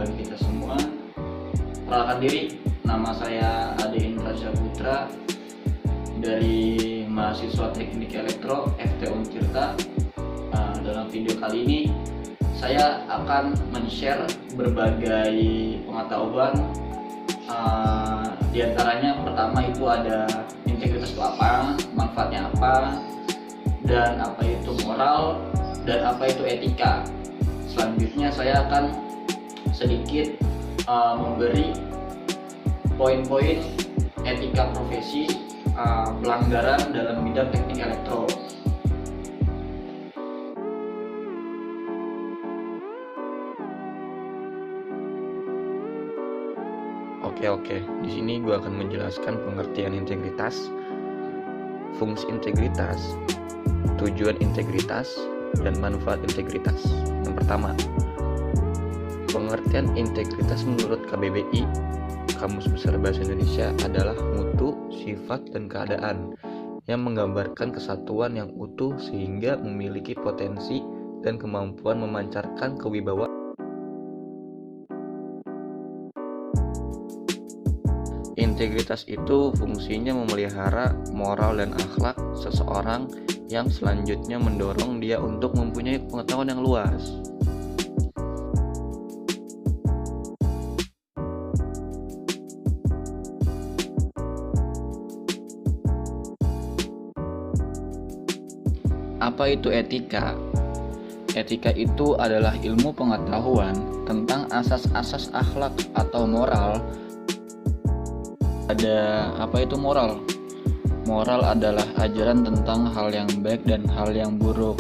bagi kita semua. Perkenalkan diri, nama saya Ade Indra Syahputra dari mahasiswa Teknik Elektro FT Untirta. Dalam video kali ini saya akan men-share berbagai pengetahuan. Di antaranya pertama itu ada integritas itu apa, manfaatnya apa, dan apa itu moral, dan apa itu etika. Selanjutnya saya akan sedikit memberi poin-poin etika profesi pelanggaran dalam bidang teknik elektro. Oke. Di sini gue akan menjelaskan pengertian integritas, fungsi integritas, tujuan integritas, dan manfaat integritas. Yang pertama, pengertian integritas menurut KBBI, Kamus Besar Bahasa Indonesia, adalah mutu, sifat, dan keadaan yang menggambarkan kesatuan yang utuh sehingga memiliki potensi dan kemampuan memancarkan kewibawaan. Integritas itu fungsinya memelihara moral dan akhlak seseorang yang selanjutnya mendorong dia untuk mempunyai pengetahuan yang luas. Apa itu etika? Etika itu adalah ilmu pengetahuan tentang asas-asas akhlak atau moral. Ada apa itu moral? Moral adalah ajaran tentang hal yang baik dan hal yang buruk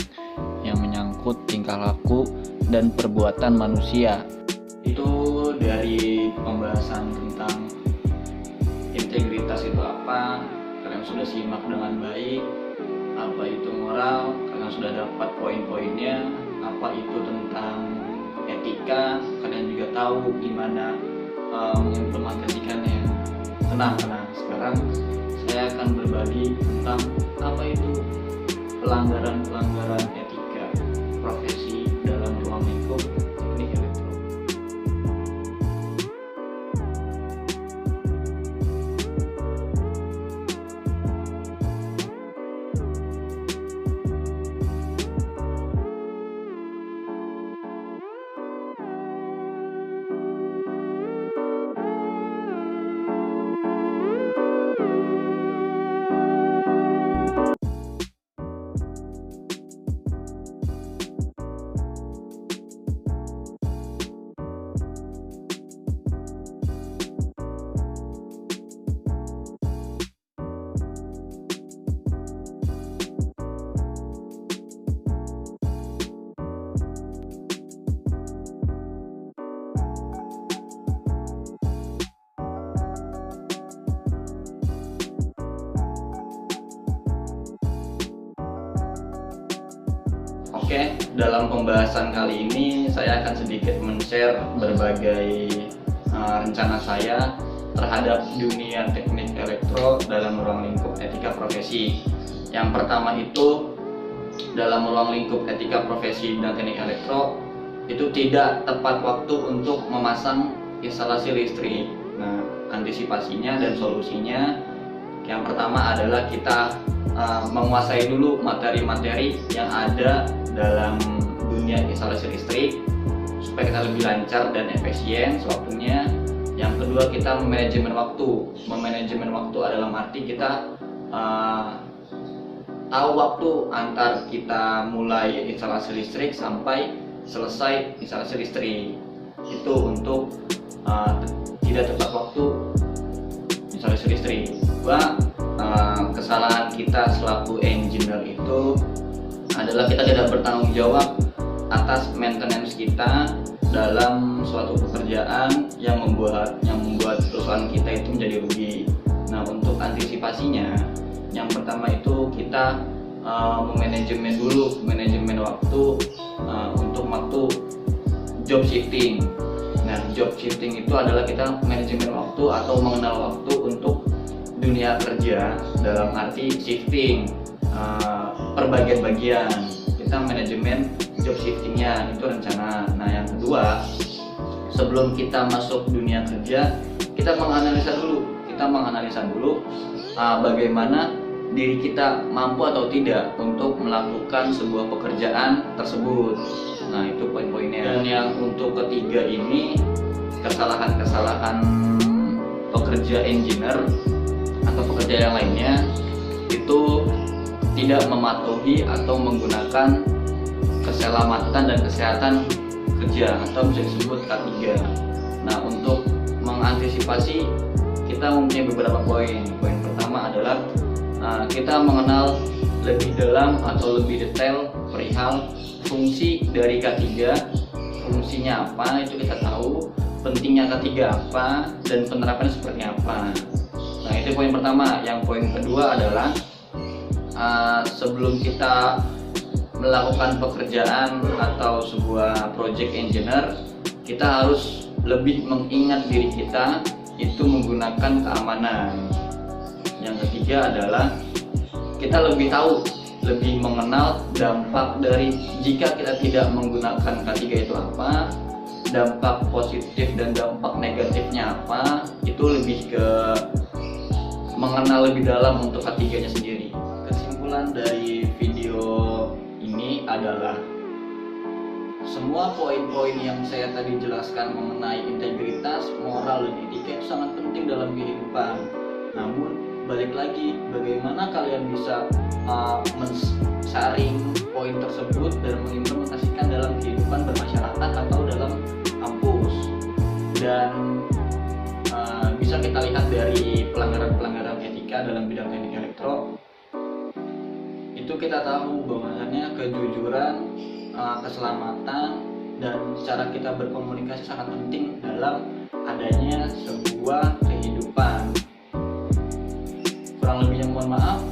yang menyangkut tingkah laku dan perbuatan manusia. Itu dari pembahasan tentang integritas itu apa, kalian sudah simak dengan baik. Apa itu moral, kalian sudah dapat poin-poinnya. Apa itu tentang etika, kalian juga tahu gimana mengimplementasikannya. Tenang. Sekarang saya akan berbagi tentang apa itu pelanggaran etika profesi dalam ruang lingkup teknik elektro. Oke, dalam pembahasan kali ini saya akan sedikit men-share berbagai rencana saya terhadap dunia teknik elektro dalam ruang lingkup etika profesi. Yang pertama itu, dalam ruang lingkup etika profesi dan teknik elektro itu tidak tepat waktu untuk memasang instalasi listrik. Nah, antisipasinya dan solusinya yang pertama adalah kita menguasai dulu materi-materi yang ada dalam dunia instalasi listrik supaya kita lebih lancar dan efisien sewaktunya. Yang kedua, kita memanajemen waktu. Memanajemen waktu adalah arti kita tahu waktu antar kita mulai instalasi listrik sampai selesai instalasi listrik. Itu untuk tidak tepat waktu instalasi listrik. Kesalahan kita selaku engineer itu adalah kita tidak bertanggung jawab atas maintenance kita dalam suatu pekerjaan yang membuat perusahaan kita itu menjadi rugi. Nah, untuk antisipasinya, yang pertama itu kita manajemen waktu untuk waktu job shifting. Nah, job shifting itu adalah kita manajemen waktu atau mengenal waktu untuk dunia kerja dalam arti shifting perbagian-bagian. Kita manajemen job shiftingnya itu rencana. Nah, yang kedua sebelum kita masuk dunia kerja, kita menganalisa dulu bagaimana diri kita mampu atau tidak untuk melakukan sebuah pekerjaan tersebut. Nah, itu poin-poinnya. Dan yang untuk ketiga ini, kesalahan-kesalahan pekerja engineer atau pekerja yang lainnya itu tidak mematuhi atau menggunakan keselamatan dan kesehatan kerja atau bisa disebut K3. Nah, untuk mengantisipasi kita mempunyai beberapa poin. Poin pertama adalah kita mengenal lebih dalam atau lebih detail perihal fungsi dari K3, fungsinya apa itu kita tahu, pentingnya K3 apa, dan penerapannya seperti apa. Nah, itu poin pertama. Yang poin kedua adalah sebelum kita melakukan pekerjaan atau sebuah project engineer, kita harus lebih mengingat diri kita itu menggunakan keamanan. Yang ketiga adalah kita lebih mengenal dampak dari jika kita tidak menggunakan K3 itu apa, dampak positif dan dampak negatifnya apa. Itu lebih ke mengenal lebih dalam untuk K3-nya sendiri. Kesimpulan dari video ini adalah semua poin-poin yang saya tadi jelaskan mengenai integritas, moral, dan etika itu sangat penting dalam kehidupan. Namun balik lagi, bagaimana kalian bisa mensaring poin tersebut dan mengimplementasikan dalam kehidupan bermasyarakat atau dalam kampus. Dan bisa kita lihat dari pelanggaran-pelanggaran etika dalam bidang teknik elektro. Itu kita tahu bahwasannya kejujuran, keselamatan, dan cara kita berkomunikasi sangat penting dalam adanya sebuah kehidupan. Kurang lebihnya mohon maaf.